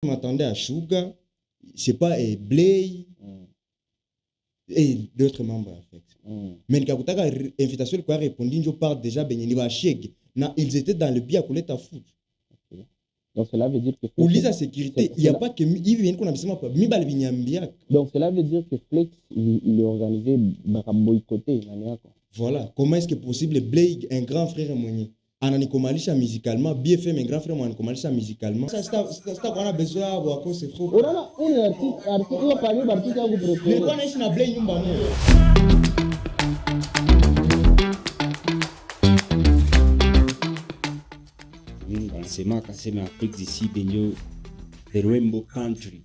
Je m'attendais à Sugar, c'est pas Blay et d'autres membres en fait. Mais quand tu as invitation qui a répondu, je parle déjà ils étaient dans le bien à foot. Donc cela veut dire que ou la sécurité, il n'y a pas que donc cela veut dire que Flex il est organisé pour boycotter. Voilà, comment est-ce que possible Blake, un grand frère Mouni, ananikомalisha musicalement, BFM un grand frère moi ananikомalisha musicalement. Ça c'est qu'on a besoin d'avoir quoi c'est faux. Oh là là, un artiste il a parlé d'artiste que vous préférez. Mais quoi n'est-ce na Blake nyumba mo? Wanasema kasema Afrika d'ici benyo the Rainbow Country.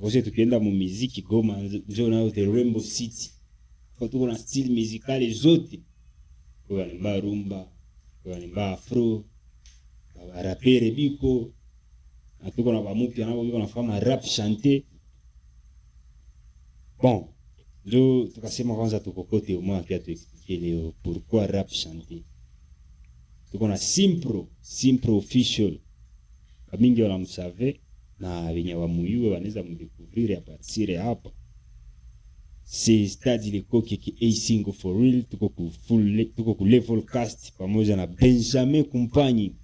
Kwa tukienda mu muziki Goma ndio nao the Rainbow City. Kwa tuko na style musicale zote. Kwa ni rumba, kwa ni afro, kwa rapere biko. Na tuko na bamupia nabo biko nafanya rap chanter. Bon, ndio tukasema kwanza tukokote au moins pia tuexpliquer leo pourquoi rap chanter. Tuko na Simpro official. Bamingi wanamsave na wenye wamuyue wanaweza mdécouvrir à partir hapa. C'est stade ile koke ki a single for real, tuko ku level cast pamoja na Benjamin Compagnie.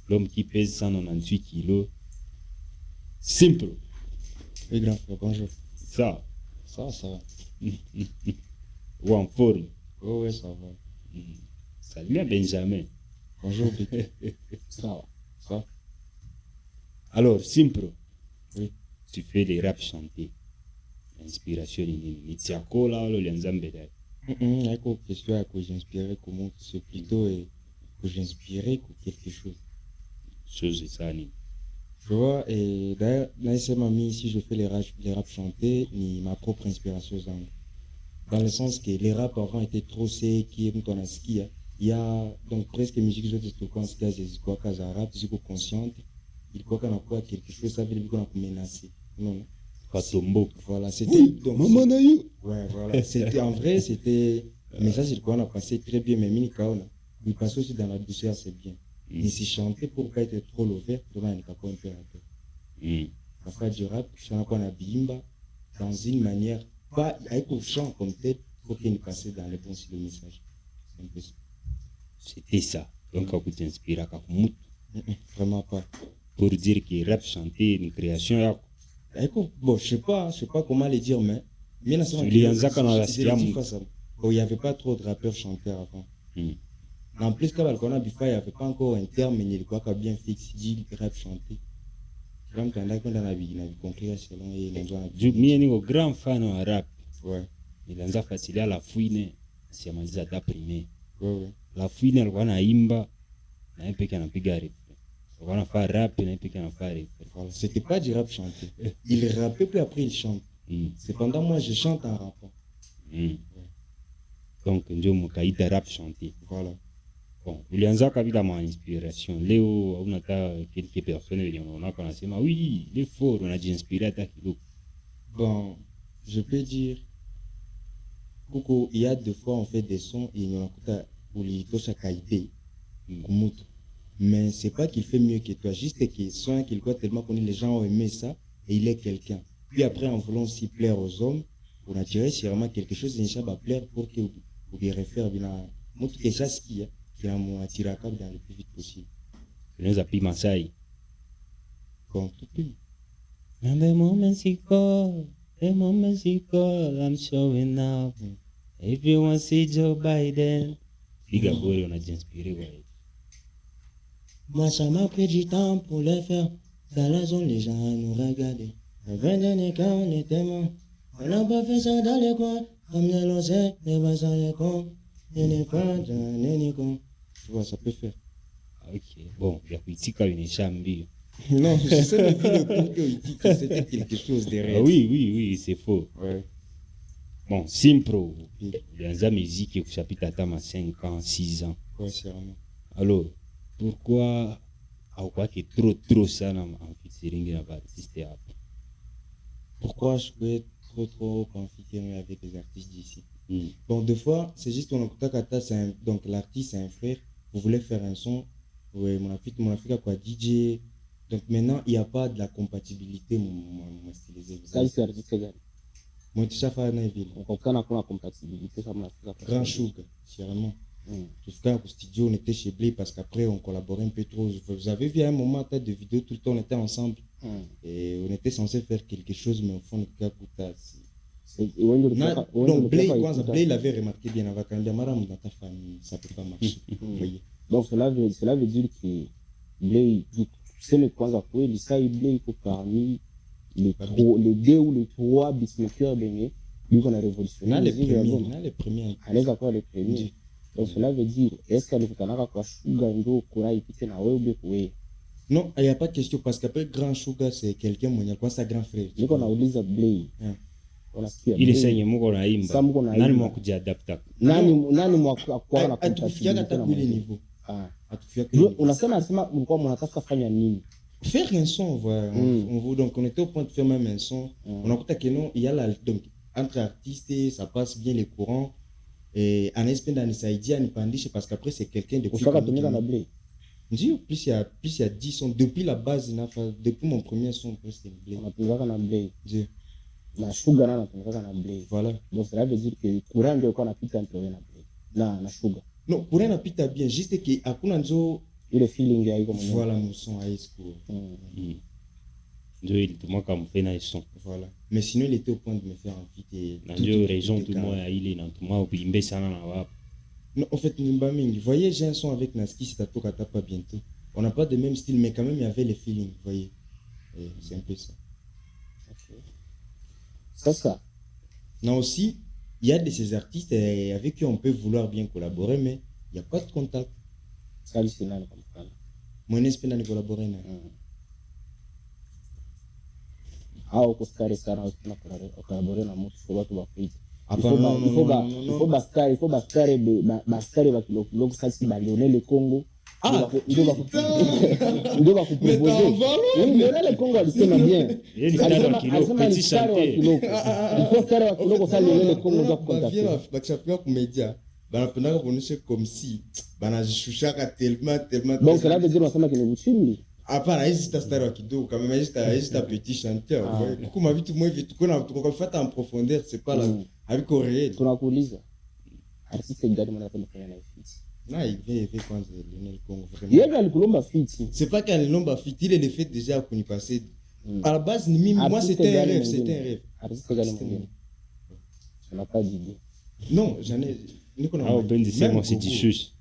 L'homme qui pèse 198 kilos. Simpro. Oui, grand frère, bonjour. Ça va. Ou en forme. Oh ouais, ça va. Salut Benjamin. Bonjour. Ça va. Alors, Simpro. Oui. Tu fais des rap chantés. Inspiration ni tiako là le lianzambe là. Eko question à que j'inspirais comment c'est plutôt que j'inspirais quelque chose. Chose ça ni. Tu vois, et d'ailleurs, là, c'est mamie, si je fais les rap chantés, ni ma propre inspiration. Dans le sens que les rap avant étaient trop secs, qui est mon ski. Il y a donc presque musique, je te pense qu'il y a des quoi qu'à rap, c'est consciente. Il croit qu'on a quoi quelque chose, ça veut dire qu'on a menacé. Non. Patombo. Voilà, c'était. Donc, maman naïo. Ouais, voilà. C'était en vrai, c'était. Mais ça, c'est quoi on a passé très bien, mais mini kaona. Il passe aussi dans la douceur, c'est bien. Mais si chanter pour pas être trop l'ouvert, demain, il n'y a pas un peu à faire. La fois du rap, je chante qu'on a bimba dans une manière, pas avec un chant comme tel, pour qu'il passe dans le bon style de message. C'est un peu ça. C'était ça. Donc, on peut t'inspirer à Kakumut. Vraiment pas. Pour dire que rap chanté, une création. Bon, je sais pas comment le dire, mais. Il y n'y avait pas trop de rappeurs chanteurs avant. En plus, quand on a il n'y avait pas encore un terme, mais il y a bien fixe, dit rap chanté. Comme quand on a compris, selon je suis un grand fan de rap. Ouais. Il a facile à la fouine, c'est ma data primée. Ouais. La fouine, elle va na imba, na un peu qu'elle a pigare. On va faire rap, na un peu qu'elle a fait. Voilà, c'était pas du rap chanté. Il rappait puis après il chante. Cependant, moi je chante en rappant. Donc, je me rap chanté. Voilà. Bon, il y a un inspiration. Léo, on a quelques personnes qui ont dit, oui, il est fort, on a dit inspiré à ta kilo. Bon, je peux dire, Coucou, il y a deux fois on fait des sons et il y en a pour les touches à qualité. Mais c'est pas qu'il fait mieux que toi, juste qu'il soit qu'il croit tellement qu'on les gens ont aimé ça et il est quelqu'un. Puis après, en voulant aussi plaire aux hommes, on a tiré sûrement quelque chose qui va plaire pour que vous y référez bien. Moi, tout est ce qui a mon attiré à dans le plus vite possible. Je nous appelle Masai. Bon, tout plus. And the moments he call, I'm showing up. If you want to see Joe Biden, Big up, on a inspiré. Moi, ça m'a pris du temps pour le faire. Dans la zone, les gens nous regardaient. Le 21 quand on était mort. On n'a pas fait ça dans les coins. Comme les losets, les bazars, les cons. Les pas les cons. Tu vois, ça peut faire. Ok. Bon, il y a politique à une chambre. Non, je sais le coup que c'était quelque chose derrière. Oui, c'est faux. Ouais. Bon, Simpro, il y a une musique qui chapitre à 5 ans, 6 ans. Ouais, c'est vraiment. Alors, pourquoi trop ça en featuring avec l'artiste? Pourquoi je peux être trop en featuring avec les artistes d'ici? Bon, des fois, c'est juste qu'on a donc l'artiste c'est un frère, vous voulez faire un son, ouais, mon Afrique quoi, DJ, Donc maintenant, il n'y a pas de la compatibilité, mon stylisé. Sasa si artiste gani? Moi, tu sais faire un ville. Ukakutana kuna compatibilité kama nafika kwa Grand Sugar, sûrement. Tout frère au studio, on était chez Blé parce qu'après, on collaborait un peu trop. Vous avez vu à un moment, tête de vidéo, tout le temps, on était ensemble. Et on était censé faire quelque chose, mais au fond, on était à donc, Blé, Blé, il avait remarqué bien avant quand Mara ça ne peut pas marcher. Vous voyez. Donc, cela veut dire que Blé, c'est le kwanza kweli, ça, Blé, il parmi les 2 ou les 3 beatmakers bengé, lui qu'on a révolutionné. On a les premiers. Allez, d'accord, les premiers. Donc, cela veut dire, est-ce qu'elle est en train de Sugar Ndo, Kura, et puis na ou bien non, il n'y a pas de question parce qu'après Grand Sugar, c'est quelqu'un, quoi, c'est grand frère. Nous, on a oublié Blé. Ile senye muko naimba nani mwa kujiadapta nani mwa kwa na atufikia hata ile niveau atufikia unasema mlikuwa mnataka fanya nini faire un son voilà donc on était au point de faire même un son on a écouté que non il y a la donc entre artistes ça passe bien les courants et en espèce ça idée ni pandishe parce qu'après c'est quelqu'un de plus tumika na Blé Dieu plus il y a 10 sons depuis la base depuis mon premier son presque Blé on a tumika na Blé Dieu na Sugar na tumika na Blé voilà donc cela veut dire que courant ndio kwa napita entre na Blé na Sugar non courant napita bien juste que hakuna nzo ile feeling ya iko mwenyewe voilà mon son high school ndio ilitumaka mfena son voilà mais sinon il était au point de me faire un feat et ndio raison tout moi ya ile na tuma uimbe sana na wapo non en fait nimba mingi voyez j'ai un son avec Naski c'est tatoka tapa bientôt on n'a pas de même style mais quand même il y avait les feelings voyez et c'est un peu ça. Ça. Non, aussi, il y a de ces artistes avec qui on peut vouloir bien collaborer, mais il n'y a pas de contact. Ça, c'est là, comme ça. Moi, je n'espère pas collaborer. Ah, au Costa ça, on a collaboré dans notre choix, tu vas payer. Il faut bascar ça, c'est ballonner le Congo. Ah, il doit proposer. Oui, mais là, le Congo, c'est bien. Il faut faire le Congo, doit contacter. Comme si tellement. Donc, cela veut dire que nous sommes hapana hizi star kidogo kama hizi petit chanteur beaucoup ma vitu moi vitu kuna fait en profondeur c'est pas là avec réel tunakuuliza artiste gani mnapenda kufanya na feat na hivi kwanza Lionel Congo vraiment yeye alikulomba feat c'est pas qu'elle lomba feat il le fait déjà kunipasser à la base ni mimi moi c'était un rêve artiste gani mwingine on n'a pas d'idée non j'en ai niko na bendi c'est moi c'est Dishush.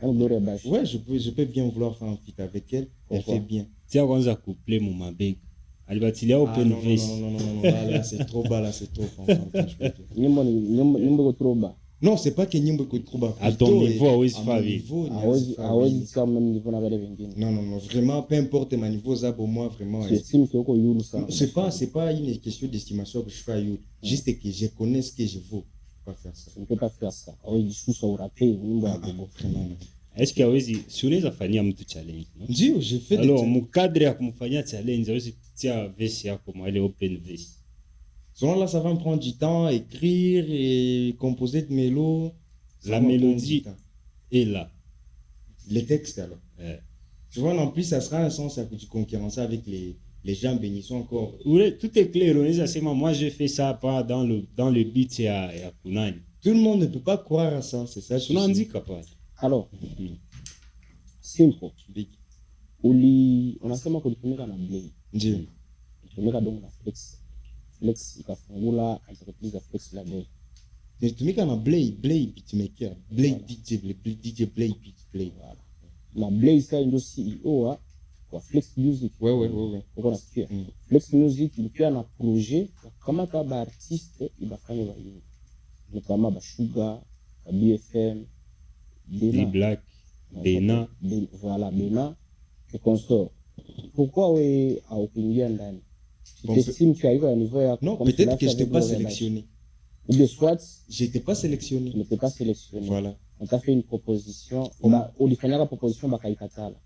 Ouais, je peux bien vouloir faire un feat avec elle. Elle fait bien. Tiens, quand ça couplé mon mabeg. Alibatilia open face. Non, là c'est trop bas, là c'est trop. Nimbo trop bas. Non, c'est pas que Nimbo est trop bas. À ton niveau, à Ois Favi. Quand même niveau na vale vingine. Non, vraiment, peu importe ma niveau, ça pour moi, vraiment. J'estime que yoko yulu ça. C'est pas une question d'estimation que je fais à yulu. Juste que je connais ce que je vaux. Je ne peux pas faire ça. Oui, je suis sur la paix. Est-ce qu'il y a aussi sur les affaires mtu challenge? Ndio, j'ai fait. Alors, mon cadre ya kumfanyia challenge aussi tia verse yako moi les open verse. Selon là, ça va me prendre du temps à écrire et composer de mélodies. La mélodie est là. Les textes alors. Tu vois, en plus, ça sera un sens à que tu concurrences avec les gens bénissons encore. Oui, tout est clair. Moi, je fais ça pas dans le beat et à Kunani. Tout le monde ne peut pas croire à ça. C'est ça. Je n'en dis pas. Alors, simple. On a seulement kulitumika na Blé. Ndio. Kulitumika donc na Flex. Flex ikafungula entreprise ya Flex label. Kulitumika na Blé beatmaker. Blé DJ Blé Blé. Voilà. Na Blé ça ndio CEO kwa Flex Music. Ouais. Uko nasikia. Flex Music ilikuwa na projet kama kama artiste ibafanye wa hiyo. Ni kama ba Sugar, ba BFM, Black, Bena. Voilà, Bena et consort. Pourquoi oui à opinion ndani? Tu estimes que à niveau ya non, peut-être que je n'étais pas sélectionné. Ou de soit j'étais pas sélectionné. Tu n'étais pas sélectionné. Voilà. On t'a fait une proposition, on lui fait une proposition bakaikatala.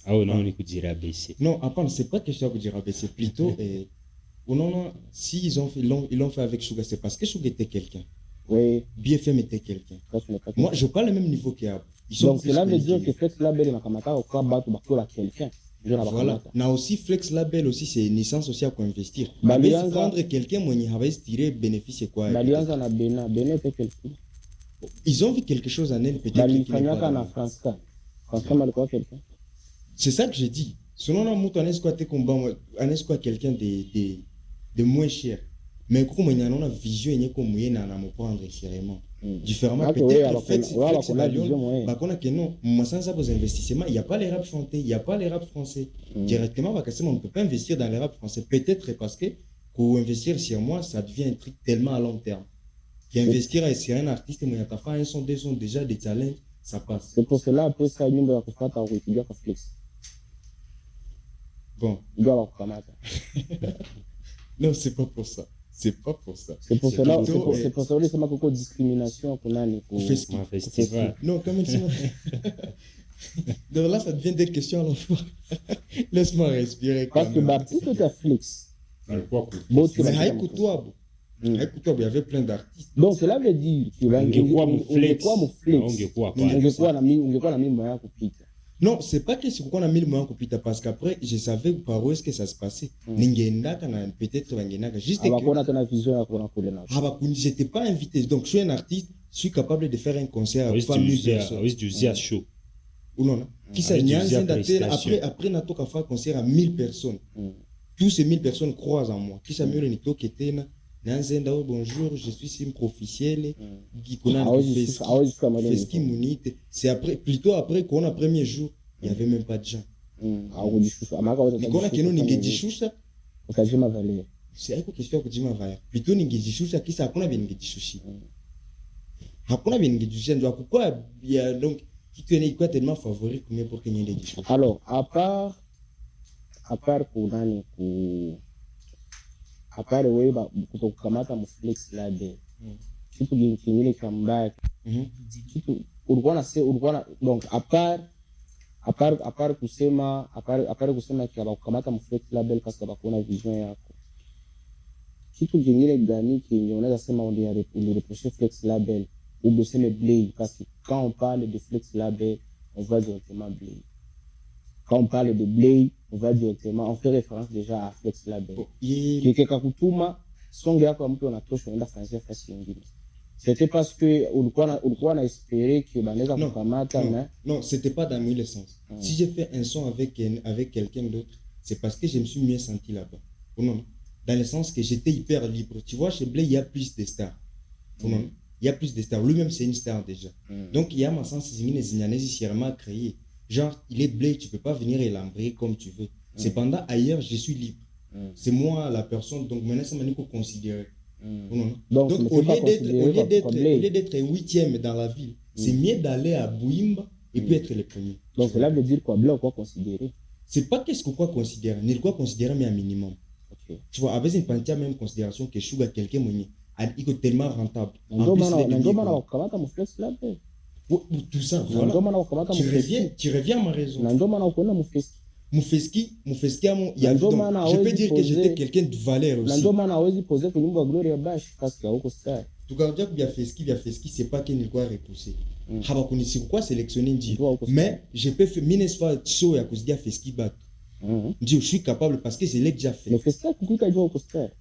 Ah non, on écoute dire abaisser. Non, après c'est pas question de dire abaisser plutôt non, si ils l'ont fait avec Sugar, c'est parce que Sugar était quelqu'un. Oui. BFM était quelqu'un. Moi, je parle le même niveau qu'il y a. Donc cela veut dire que fait la belle makamata au quoi battre bakola quelqu'un. Voilà. Na aussi Flex Label aussi c'est une licence aussi à investir. Balianza Prendre quelqu'un mwenye hawezi tirer bénéfice quoi. Balianza na Bena fait quelque chose. Ils ont vu quelque chose en elle peut-être. Balifanyaka na France. France malikuwa quelqu'un. C'est ça que je dis. Selon la mouton on est quoi quelqu'un de moins cher. Mais comme il y a une vision il y a comme moyen na me prendre sérieusement. Différemment peut-être le fait Flex Balion bah qu'on a que non moi sans ça vos investissements il y a pas les rap chantés, il y a pas les rap français. Directement bah on ne peut pas investir dans les rap français peut-être parce que pour investir sur moi ça devient un truc tellement à long terme. Investir sur un artiste mais il y a pas un son deux sons déjà des talents ça passe. C'est pour cela après ça nyumba ya kufuata ukipiga kwa Flex. Bon, doit avoir kamata. Non, c'est pas pour ça. C'est pas pour ça. C'est pour cela c'est pour ça c'est ma koko discrimination kuna ni pour festival. Non, quand même donc là ça devient des questions à la fois. Laisse-moi respirer parce que Baptiste tu as Flex. Mais haikutoa il y avait plein d'artistes. Donc cela veut dire que ungekuwa Flex. Ungekuwa na mimi ya kupita. Non, c'est pas que c'est qu'on a mis le moyen kupita parce qu'après je savais par où est-ce que ça se passait. Ningendaka na peut-être wangenaka juste que abakona tena vision ya kuna kule na. J'étais pas invité donc je suis un artiste, je suis capable de faire un concert avec 1000 personnes. Oui, du Zia show. Ou non. Qui ça après natoka faire concert à 1000 personnes. Tous ces 1000 personnes croisent en moi. Qui ça mieux le nito qui était là. Bonjour, je suis Simpro officiel. C'est après, plutôt après qu'on a premier jour, il n'y avait même pas de gens. C'est une question que je m'avais. Plutôt Ningejishusha, qui ça qu'on a bien Ningejishushi. Hakuna bien Ningejishushi. Pourquoi il y a donc qui connaît quoi tellement favori pour qu'il y ait des choses. Alors, à part apare wewe kutokukamata Flex Label kitu kingine kambaya kitu ulikuwa donc apart kusema kwa kukamata Flex Label parce que bakuna vision yako kitu kingine gani kinyo unaweza sema on reprocher Flex Label ou de se blame parce que quand on parle de Flex Label on va directement blame. Quand on parle de Blay, on va directement, on fait référence déjà à Flex Label. Kika kutuma songe yako mtu anatosha enda fanyia fasi nyingine. C'était parce que ulikuwa na espérer que banaweza kukamata mais non, c'était pas dans le sens. Si j'ai fait un son avec quelqu'un d'autre, c'est parce que je me suis mieux senti là-bas. Non, dans le sens que j'étais hyper libre. Tu vois, chez Blay, il y a plus de stars. Non, il y a plus de stars. Lui-même c'est une star déjà. Donc il y a ma sens sûrement créé. Genre, il est Blay, tu peux pas venir l'embrer comme tu veux. Cependant, ailleurs, je suis libre. C'est moi la personne, donc maintenant, ça m'a dit qu'on considère. Donc au lieu d'être 8e dans la ville, c'est mieux d'aller à Bouimba et puis être le premier. Donc cela veut dire quoi, Blay, on quoi considérer? C'est pas qu'est-ce qu'on quoi considérer, ni quoi considérer, mais un minimum. Okay. Tu vois, avec une pantia même considération que Sugar quelqu'un moyen, il est tellement rentable. Tout ça, voilà. Tu reviens à ma raison. Mufeski, je peux dire que j'étais quelqu'un de valeur aussi. Tu gardes bien Feski, c'est pas qu'il quoi repousser. C'est quoi sélectionner mais je peux faire Minesfa show à cause de Feski bat. Je suis capable parce que c'est l'ai déjà fait. Le Feski au Costa.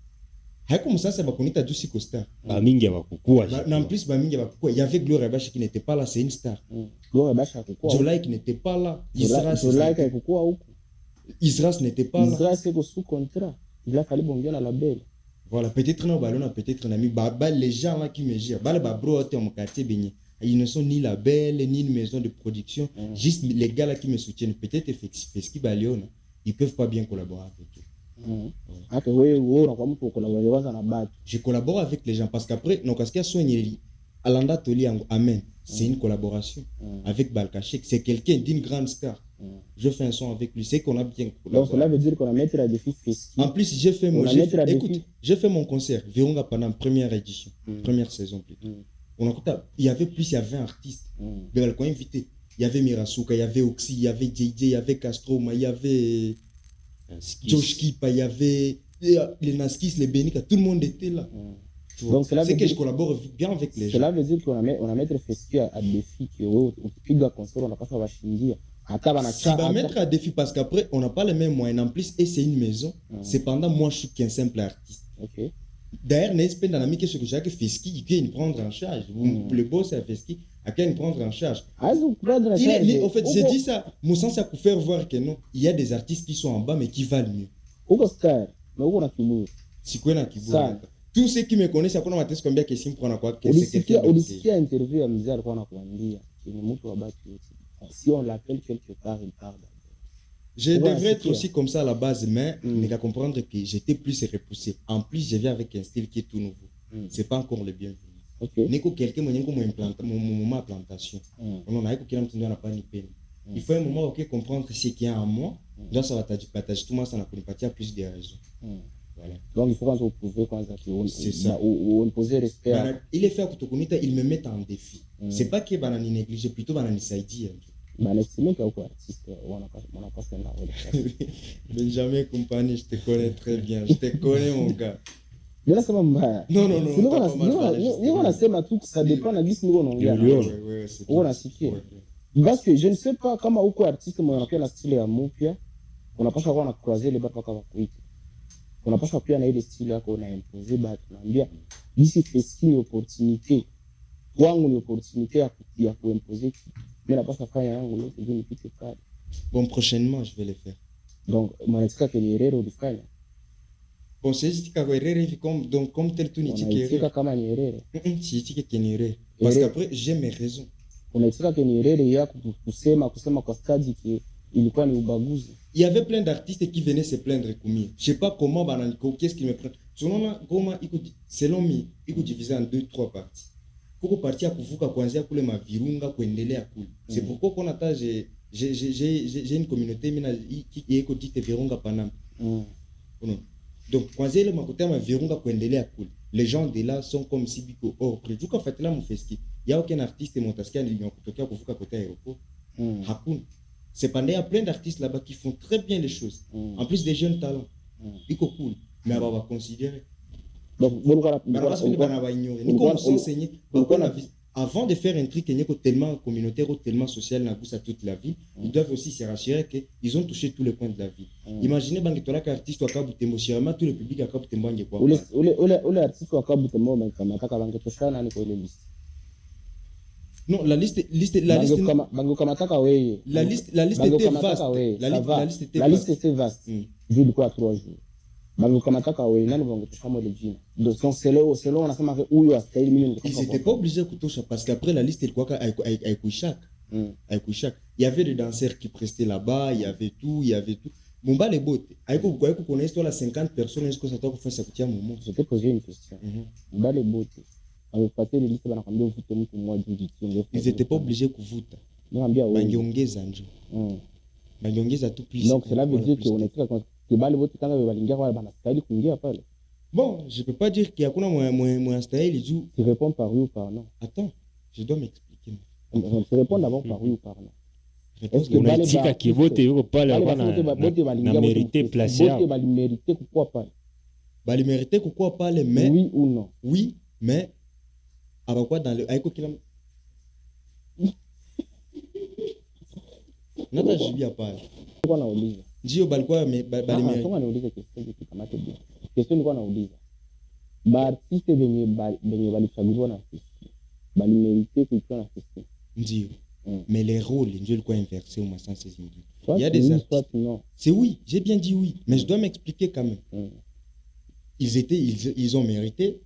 Comme ça va connaître Douci Costa. Bamingi va kukua. En plus Bamingi va kukua. Il y avait Gloria Bash qui n'était pas là, c'est une star. Gloria Bash kukua. Jolai qui n'était pas là. Jolai qui kukua huko. Israël n'était pas là. Israël c'est sous contrat. Il a fallu bonjour la label. Voilà, peut-être non ballon, peut-être un ami. Les gens là qui me gèrent, bro dans mon quartier béni. Ils ne sont ni label ni une maison de production, juste les gars là qui me soutiennent. Peut-être Feski Balion, ils peuvent pas bien collaborer avec eux. Je collabore avec les gens parce qu'après, non, parce qu'il y a soigné Alanda Toliango, Amen. C'est une collaboration avec Balkachek. C'est quelqu'un d'une grande star. Je fais un son avec lui. C'est qu'on a bien collaboré. Donc cela veut dire qu'on a mettre à défi Feski. En plus, j'ai fait mon concert Virunga pendant première édition, première saison plutôt. Il y avait plus, il y avait 20 artistes. Balkon invité. Il y avait Mirasuka, il y avait Oxy, il y avait JJ, il y avait Castro, il y avait Josh Kipa, il y avait les Naskis, les Benika, tout le monde était là. Donc c'est que je collabore bien avec les gens. Cela veut dire qu'on a mettre Feski à défi que au piga concert on a pas fait washingia Si va mettre à défi, parce qu'après, on n'a pas les mêmes moyens en plus, et c'est une maison. Cependant, moi, je suis qu'un simple artiste. Ok. D'ailleurs, n'est-ce pas dans ce que Jacques Feski, il peut nous prendre en charge. Le boss à Feski, à qui nous prendre en charge. En fait, j'ai dit ça, mon sens à vous faire voir que non, il y a des artistes qui sont en bas, mais qui valent mieux. Si quoi n'a qui tous ceux qui me connaissent, c'est qu'on m'a dit combien de questions prendre quoi. Interview à Mzee alikuwa anakuambia ni mtu wa baki yote. Si on l'appelle quelque part, il part d'abord. Je devrais être aussi comme ça à la base, mais il faut comprendre que j'étais plus repoussé. En plus, je viens avec un style qui est tout nouveau. C'est pas encore le bienvenu. Neko quelqu'un m'a dit mon moment de plantation. On a écouté un petit peu, on n'a pas ni peine. Il faut un moment où comprendre ce qu'il y a en moi. Donc ça va partager tout le monde, ça n'a pas plus de raisons. Voilà. Donc il faut qu'on se prouve on pose respect. Il est fait à Kutokunita, il me met en défi. C'est pas que banani négligé, plutôt banani saidi. Benjamin Compagnie, je te connais très bien. Je te connais mon gars. Non, ça dépend de ce parce que je ne sais pas comment aucun artiste m'a fait la style à Mopia, on n'a pas savoir on a croisé les bacs on n'a pas savoir na ile style là qu'on a imposé bah tunaambia ici Feski ni opportunité wangu ni opportunité ya kuimposer mais la pas savoir yangu yote ndio nipite pale. Bon, prochainement je vais le faire. Donc mwanataka que Nyerere ulifanya. Bon, c'est juste que Nyerere comme tel tout Nyerere kama Nyerere. Si que Nyerere parce qu'après j'ai mes raisons. Unataka que Nyerere ya kusema kwa stadi ki ilikuwa ni ubaguzi. Il y avait plein d'artistes qui venaient se plaindre Koumi. Je sais pas comment qu'est-ce qui me prend. Selon moi, il faut diviser en 2-3 parties. Pour partir à kuvuka kuanzia kule mavirunga kuendelea kule. C'est pourquoi qu'on attend j'ai une communauté qui est dite virunga panam. Donc kuanzia ile makuta mavirunga kuendelea kule. Les gens de là sont comme si biko près du fait là mon feski. Il y a aucun artiste montaskia ni kutokea kuvuka côté aéroport. Hakuna. Cependant, il y a plein d'artistes là-bas qui font très bien les choses. En plus des jeunes talents. Ils sont cool. Mais on va considérer. Donc, avant de faire un truc qui est tellement communautaire ou tellement social à toute la vie, ils doivent aussi se rassurer qu'ils ont touché tous les points de la vie. Imaginez que artiste ou tout le public a quoi. Artiste non, la liste était vaste. La liste était vaste. Juu ilikuwa 3 jours. Bangokamataka wewe nani bangotosha mo le jina. Donc selon on a fait huyo astahili mimi. Ils étaient pas obligés kutosha parce qu'après la liste ilikuwa haikuishaka. Haikuishaka. Il y avait des danseurs qui prestaient là-bas, il y avait tout. Mumba les bottes. Haiko connaître la 50 personnes est-ce que ça t'a fait ça kutia moment. Je t'ai posé une question. Mumba les bottes. Ils n'étaient pas obligés de voter. Donc cela veut dire qu'on est très bon, je ne peux pas dire qu'il y a un style. Tu réponds par oui ou par non. Attends, je dois m'expliquer. Tu réponds d'abord par oui ou par non. Est-ce que Balitika qui vote na mérité placé mérité pourquoi pas? Mérité pourquoi pas mais oui ou non? Oui, mais avec quoi dans le aïko kilam nata jibia pale kwa nauliza ndio balikuwa balimeri kama nauliza question nilikuwa nauliza ba artiste benye balichaguliwa na sisi balimerite kuitwa na sisi ndio mais les rôles ndio ilikuwa inversé au sens saisie. Il y a des artistes non. C'est oui, j'ai bien dit oui, mais je dois m'expliquer quand même. Ils ont mérité,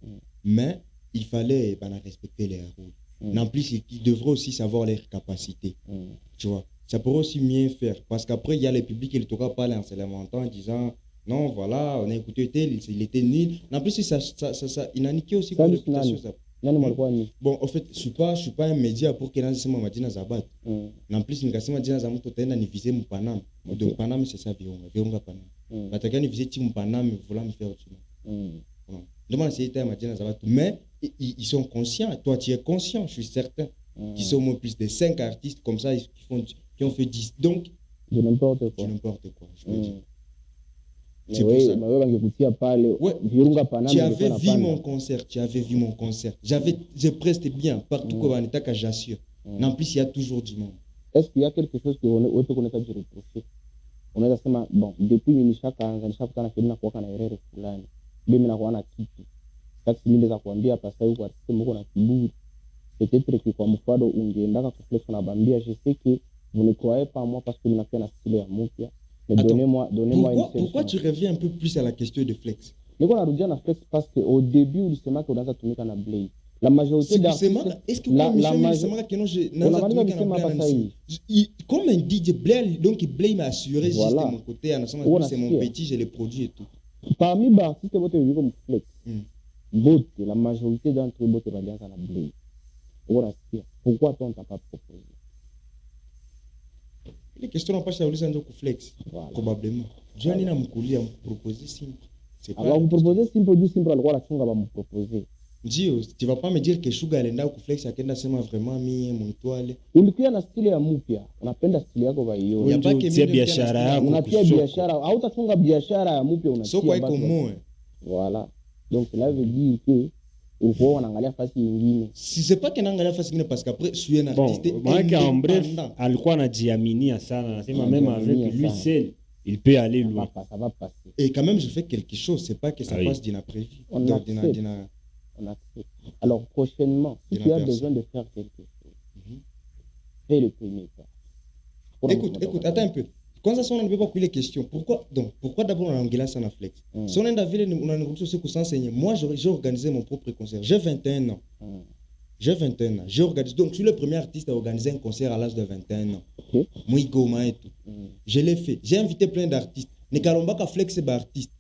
mais il fallait respecter les rôles. En plus, ils devraient aussi savoir leurs capacités. Tu vois, ça pourrait aussi mieux faire. Parce qu'après, il y a les publics qui ne t'auront pas en se lamentant en disant non, voilà, on a écouté tel, il était nul. En plus, il a niqué aussi pour la réputation. Bon, en fait, je suis pas un média pour que les gens me zabat. En plus, je suis dit zamu to tena ni viser mon Paname. Donc Paname c'est ça virunga Paname. Bataka ni viser mon Paname, voilà me faire autrement. Demande si était Madina Zabat, mais ils sont conscients. Toi, tu es conscient, je suis certain. Qui sont au moins plus de 5 artistes comme ça qui ont fait 10. Donc, de n'importe quoi. Je veux dire. C'est pour ça. Tu avais vu mon concert. J'ai presté bien partout comme on était, j'assure. En plus, il y a toujours du monde. est-ce qu'il y a quelque chose que wewe unaweza jireprocher? Unaweza sema bon, depuis nishakaanza nishakutana kidogo na kuwaka na erreur fulani, mimi nakuwa na kitu sasa, mimi naweza kuambia hapa sasa huko artiste mko na kiburi, peut-être que kwa mfano ungeendaka kuflex na bambia je sais que vous ne croyez pas moi parce que mnafanya na style ya mpya, mais donnez-moi pourquoi tu reviens un peu plus à la question de flex? Niko narudia na flex parce que au début ulisema que unaanza tumika na Blay. La majorité d'artistes, est-ce que la majorité que comme un DJ Blay, donc Blay m'a assuré juste de mon côté, c'est mon petit, j'ai les produits et tout. Parmi les artistes qui ont comme flex, la majorité d'entre eux ont alliance à la Blay. Pourquoi toi on t'a pas proposé? Les questions n'ont pas changé sans flex, probablement. Johnny n'a pas proposé simple. Alors vous proposez simple du simple alors la chunga va me proposer. Ndio, tu vas pas me dire que Sugar alienda kuflex akaenda sema vraiment mimi mtoale. Ulikuwa na style ya mpya. Unapenda style yako baiyo. Unatia biashara yako. Unatia biashara, hautachunga biashara ya mpya unatia. Soko haiko moe. Voilà. Donc cela veut dire que ulikuwa unaangalia fasi nyingine. Si c'est pas que naangalia fasi nyingine parce qu'après je suis un artiste. En bref, alikuwa anajiaminia sana, anasema même avec lui seul il peut aller loin. Ça va passer. Et quand même, je fais quelque chose. C'est pas que ça passe d'inapprévu. On accepte. Alors, prochainement, si tu as besoin de faire quelque chose, fais le premier pas. Écoute, attends un peu. Quand ça, on ne peut pas couler les questions. Pourquoi d'abord on a engagé ça dans Flex? Si on est dans la ville, on a une ressource pour s'enseigner. Moi, j'ai organisé mon propre concert. J'ai 21 ans. J'ai organisé. Donc, je suis le premier artiste à organiser un concert à l'âge de 21 ans. Moi, Goma et tout. Je l'ai fait. J'ai invité plein d'artistes. Nekalombaka Flex c'est artiste.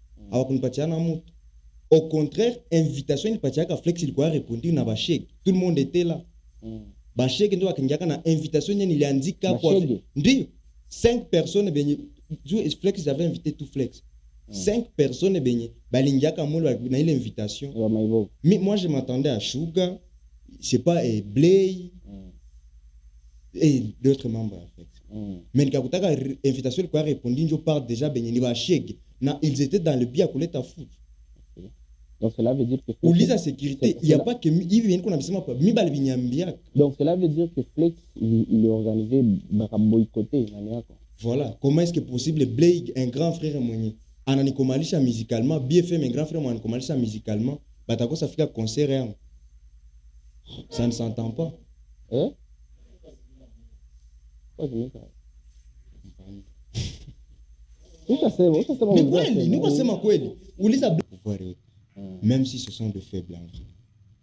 Au contraire, invitation il patia ka Flex il quoi répondre na bachek. Tout le monde était là. Bachek ndo akinjaka na invitation il a dit quoi. Ndio 5 personnes benye Flex j'avais invité tout Flex. 5 personnes benye balinjaka molo na ile invitation. Mais moi je m'attendais à Sugar, c'est pas Blay et d'autres membres en fait. Mais quand tu as une invitation, tu as répondu, je parle déjà, ils étaient dans le biais à couler ta foot. Donc cela veut dire que ou la sécurité, il n'y a pas que donc cela veut dire que Flex il est organisé pour boycotter. Voilà, comment est-ce que possible Blake, un grand frère moyen, ananikomalisha musicalement, BFM un grand frère moyen ananikomalisha musicalement, batako ça fait un concert, ça ne s'entend pas. Hein? Même si ce sont de faibles.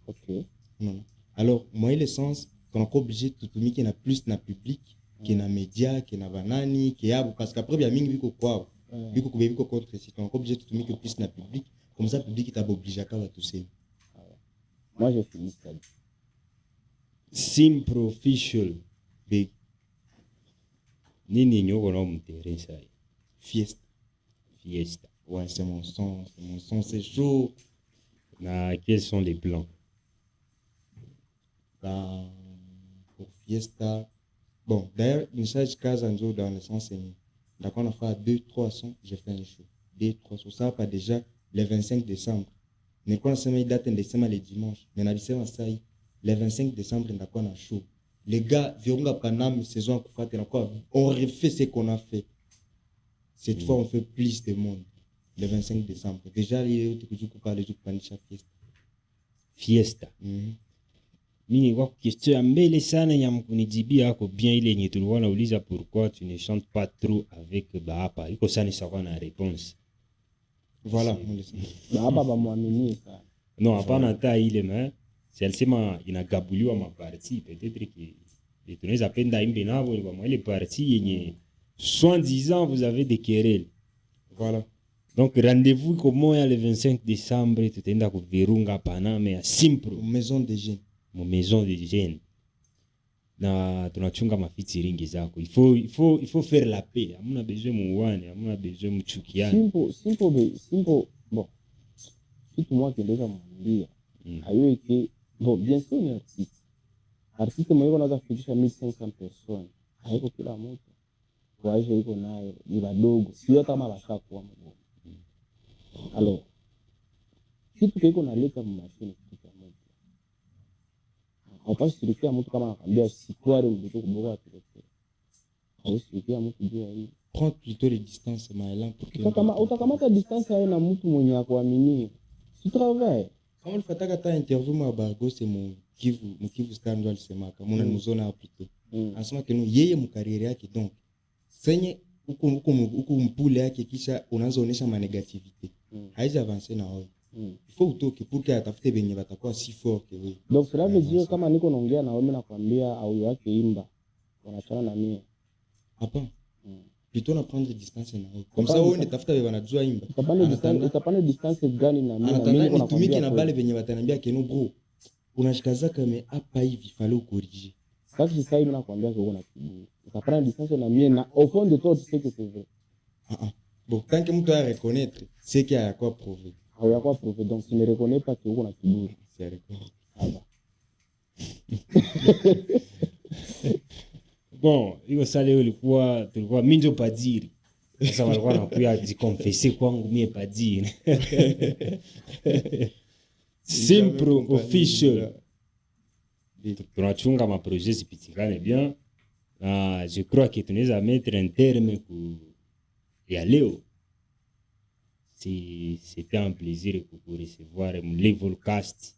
Ok. Non. Alors, moi, le sens qu'on est obligé de tout qui n'a plus de public, qui n'a média, qui n'a banani, qui a parce qu'après il y a mingi biko quoi, biko contre si on est obligé de tout que plus de public, comme ça le public est obligé à tout ça. Moi, j'ai fini ça. Simple official big. Nini nyoko na m'intéresse. Fiesta. Ouais, c'est mon son, c'est chaud. Quels sont les plans? Pour Fiesta. Bon, d'ailleurs, une charge Kazanzo dans le sens, d'accord, on a fait 2-3 sons, j'ai fait un show. 2-3 sons, ça va déjà le 25 décembre. Mais quand on a une date en décembre, le dimanche, mais on a dit ça, le 25 décembre, on a un show. Les gars, Virunga Panam, saison on refait ce qu'on a fait. Cette fois, on fait plus de monde. Le 25 décembre. Déjà, il y a eu Fiesta. Mimi kwa question ya mbele sana ya mkunijibia yako bien ile yenye tulikuwa nauliza pourquoi tu ne chantes pas trop avec Baapa. Iko sana sawa na réponse. Voilà. Baapa bamwaminie sana. Non, hapana hata ile mais si alisema inagabuliwa maparti peut-être que tunaweza penda imbe nabo ni kwa ile parti yenye soi-disant vous avez des querelles. Voilà. Donc rendez-vous comment le 25 décembre tutaenda ku Virunga Paname ya Simple maison de jeunes. Mon maison de jeunes. Na tunachunga mafeaturing zako. Il faut faire la paix. Hamuna besoin muone, hamuna besoin mchukiane. Simple bon. Kitu moi kiendeza mwambia. Hayo que bon bien sûr ni artiste. Artiste mwenye anaweza kufikisha 1500 personnes. Haiko kila mtu. Waje iko nayo ni wadogo. Sio kama washakuwa mdogo. Alors, kitu kiko naleta mashine kitu cha moja. Hapana shirikia mtu kama anakuambia sitwari mtu kuboga kidogo. Hausikia mtu juu ya hii. Prends plutôt les distances Maëlan pour que Utakamata distance yao na mtu mwenye akuaminie. Si travail. kama ulifataka ta interview mwa Bargo c'est mon Kivu Star ndio alisema kama unanizona hapo plutôt. Anasema kenu yeye mkariere yake donc senye huko mpule yake kisha unaanza onyesha ma negativité. Haizi avancer na wewe. Il faut utoke pour que atafute benye batakuwa si fort que wewe. Donc cela veut dire kama niko naongea na wewe nakwambia au yake imba. Wanachana na mie. Hapana. Plutôt na prendre distance na wewe. Comme ça wewe nitafuta bebe wanajua imba. Utapana distance gani na mimi? Mimi niko nakwambia na bale benye bataniambia kenu bro. Unashikaza kama hapa hivi fallait corriger. Sasa hivi nakwambia kwa una kiburi. Utapana distance na mimi na au fond de toi tu sais que c'est vrai. Bon, tant que mtu a reconnaître, c'est qu'il y a quoi prouver. Il y a quoi prouver. Donc tu ne reconnais pas que una kiburi. C'est reconnaître. Bon, hiyo saa leo tulikuwa minjo padiri. Sasa walikuwa wanakuja jikonfese kwangu mie padiri. Simple official. Tunachunga ma projets zipitikane bien. Je crois que tunaweza mettre un terme ya leo. C'était un plaisir de recevoir Level Cast.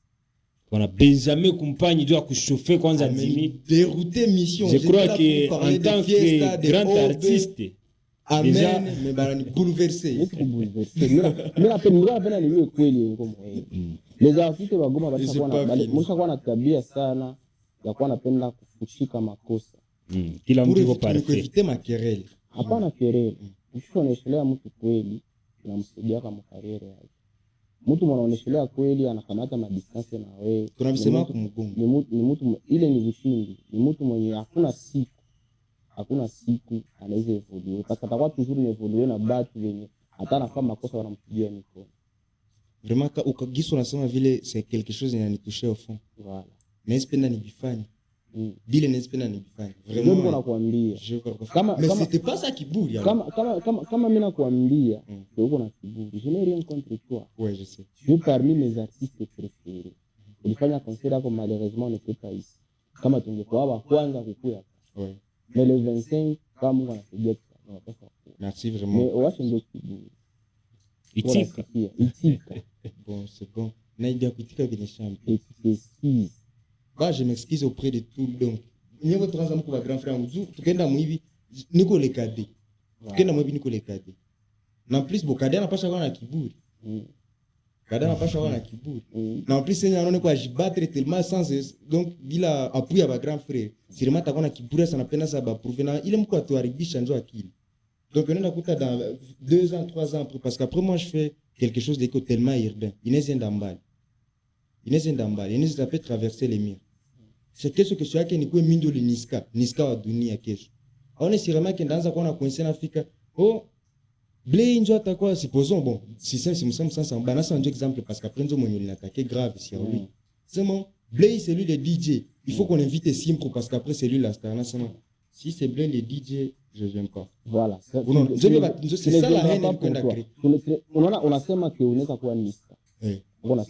On a Benjamin Compagnie doit chauffer quand ça dit dérouté mission. Je crois que en tant que grand artiste, amen, déjà mais barani bouleversé. Mimi napenda niwe kweli kama wewe. Les artistes wa Goma bashakuwa na tabia sana ya kuwa napenda kufushika makosa. Kila mtu yuko parfait. Pour éviter ma querelle. Hapana querelle. Ukishoneshelea mtu kweli unamsaidia kama kariere yake. Mtu mwanaoneshelea kweli anakamata madistance na wewe. Tunamsema kumgongo. Ni mtu ile ni ushindi. Ni mtu mwenye hakuna siku anaweza evolue. Atakuwa toujours ni evolue na batu wenye hata nafanya makosa wanampigia mikono. Vraiment ukagiso unasema vile c'est quelque chose qui yanitoucher au fond. Voilà. Naipenda nibifanye. Bile naipenda nibifanye. Vraiment ndio nakwambia. Mais c'était pas ça kiburi. Kama mimi nakwambia uko na kiburi. Je n'ai rien contre toi. Ouais, je sais. Tu es parmi mes artistes préférés. Ulifanya concert yako malheureusement ne peut pas ici. Kama tungekuwa wa kwanza kukuya. Ouais. Mais le 25 kama Mungu anasaidia tunapaswa kuwa. Merci vraiment. Mais wacha ndio kiburi. Itika. Bon, c'est bon. Naïdia kuitika bien champion. Et tu t'excuses. Bah, je m'excuse auprès de tout donc. Nyego transam kwa grand frère mzu, tukenda muivi niko le cadet. Tukenda muivi niko le cadet. Na plus bo cadet anapasha kuwa na kiburi. Cadet anapasha kuwa na kiburi. Na plus senya anaone kwa jibattre tellement sans donc bila appui ya ba grand frère. Sirema takuwa na kiburi sana napenda sa ba prouver na ile mko atuharibisha ndio akili. Donc on a coûté dans 2 ans, 3 ans parce qu'après moi je fais quelque chose de tellement urbain. Inès Ndambali. Inès ça peut traverser les murs. C'est qu'est-ce que c'est que ni kwa mindo le Niska wa dunia kesho. On est sûrement que ndaanza kuona coincé na Afrika. Oh Blay njo atakuwa supposons bon, si c'est msem sans bana c'est un exemple parce qu'après nzo mwenye l'attaquer grave sur lui. C'est bon, Blay c'est lui le DJ. Il faut qu'on invite Simpro parce qu'après c'est lui la star national. Si c'est Blay le DJ, je viens pas. Voilà. C'est ça la haine qu'on a créée. Unasema que unaweza kuwa Niska.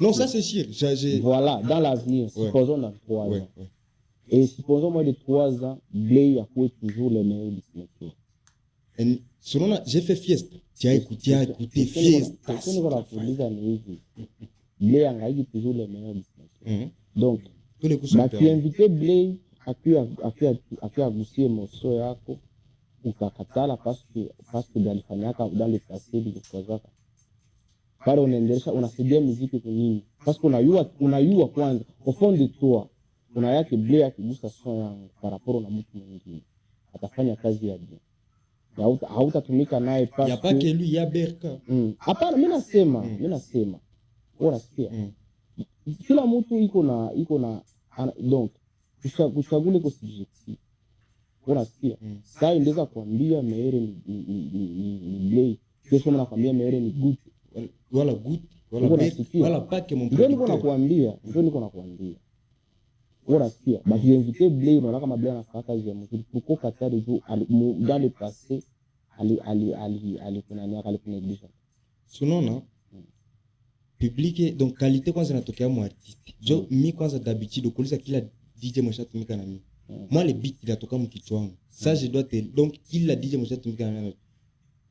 Non, ça c'est sûr. Voilà, dans l'avenir, supposons dans 3 ans. Et supposons moins de 3 ans, Blay a fait toujours les meilleurs beatmakers. Selon j'ai fait Fiesta. Tu as écouté Fiesta. Personne ne va la hivi. Blay a toujours les meilleurs beatmakers. Donc, tu invité Blay à gusia morceau yako ukakatala parce que dalifanyaka dans le passé bilikuwazaka pale unaendelea unasaidia muziki kwa nini parce que unayua kwanza au fond de toi unayake Blay akigusa son yangu par rapport na mtu mwingine atafanya kazi ya bien na hautatumika naye parce que y a pas que lui ya Berka hapana mimi nasema unasikia kila mtu iko na donc kuchagule kwa subjectif unasikia sasa indeza kuambia meere ni Blay kesho nakwambia meere ni good wala good wala pake mon ndio niko nakwambia unasikia but invité Blay unaona kama Blay anafanya kazi ya mzuri tuko katari juu dans le passé alikunania sunona public donc qualité kwanza natokea mu artiste jo mi kwanza d'habitude kuuliza kila DJ mshatumika na mimi Moi le beat inatoka mkichwa wangu. Ça je dois te donc kila DJ mmoja tumika na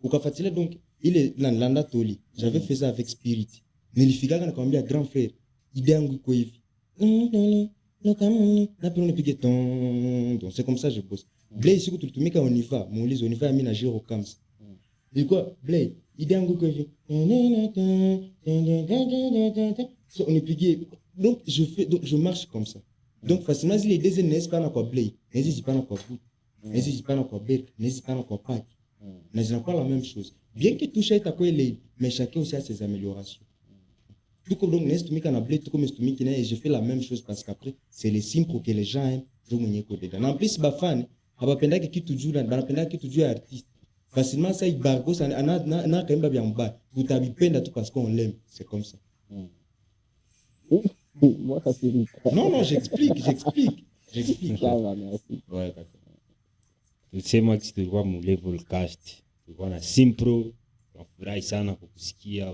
ukafuatilia donc ile landa toli. J'avais fait ça avec Spirit. Nilifika na kumwambia grand frère, idée yangu iko hivi. Na pia unipige ton. Donc c'est comme ça je bosse. Blay siku tulitumika on y va, muulize on y va mimi na Jiro Kams. Ilikuwa Blay, idée yangu iko hivi. So on ipige donc je marche comme ça. Donc facilement si les deux n'est pas na kwa Blay, n'hésite pas na kwa bout. N'hésite pas na kwa Berk, n'hésite pas na kwa Pack. Mais c'est pas la même chose. Bien que tout ça quoi les mais chacun aussi a ses améliorations. Tout comme donc n'est tumika na Blay, tout comme tumika et je fais la même chose parce qu'après c'est les simples que les gens aiment. Je mwenye ko dedans. En plus ba fan abapenda kitu juu na banapenda kitu juu ya artiste. Facilement ça il bargo ça na kaimba bien mbaya. Utabipenda tout parce qu'on l'aime, c'est comme ça. Moi ça c'est Non, j'explique. Ça va, merci. Ouais, d'accord. Tulisema tulikuwa mu level cast, tulikuwa na Simpro, tunafurahi sana kukusikia